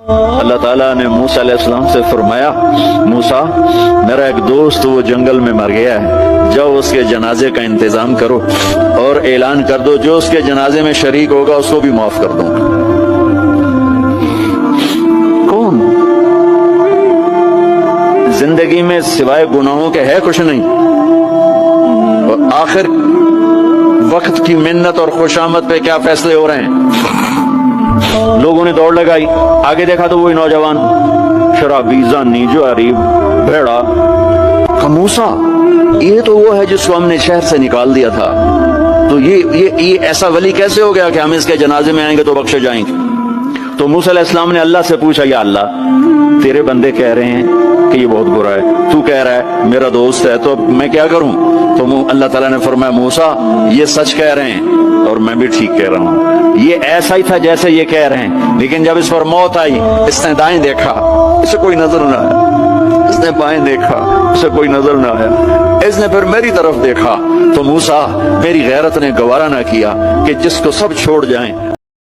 اللہ تعالیٰ نے موسیٰ علیہ السلام سے فرمایا موسیٰ میرا ایک دوست وہ جنگل میں مر گیا ہے، جاؤ اس کے جنازے کا انتظام کرو اور اعلان کر دو جو اس کے جنازے میں شریک ہوگا اس کو بھی معاف کر دوں۔ کون؟ زندگی میں سوائے گناہوں کے ہے کچھ نہیں، اور آخر وقت کی منت اور خوشامد پہ کیا فیصلے ہو رہے ہیں۔ لوگوں نے دوڑ لگائی، آگے دیکھا تو وہی نوجوان شرابی، زانی، جواری، بھیڑا۔ موسیٰ یہ تو وہ ہے جس کو ہم نے شہر سے نکال دیا تھا، تو یہ ایسا ولی کیسے ہو گیا کہ ہم اس کے جنازے میں آئیں گے تو بخشے جائیں گے؟ تو موسیٰ علیہ السلام نے اللہ سے پوچھا یا اللہ تیرے بندے کہہ رہے ہیں کہ یہ بہت برا ہے، تو کہہ رہا ہے میرا دوست ہے، تو میں کیا کروں؟ تو اللہ تعالیٰ نے فرمایا موسیٰ یہ سچ کہہ رہے ہیں اور میں بھی ٹھیک کہہ رہا ہوں، یہ ایسا ہی تھا جیسے یہ کہہ رہے ہیں، لیکن جب اس پر موت آئی اس نے دائیں دیکھا، اسے کوئی نظر نہ آیا، اس نے بائیں دیکھا، اسے کوئی نظر نہ آیا، اس نے پھر میری طرف دیکھا۔ تو موسیٰ میری غیرت نے گوارا نہ کیا کہ جس کو سب چھوڑ جائیں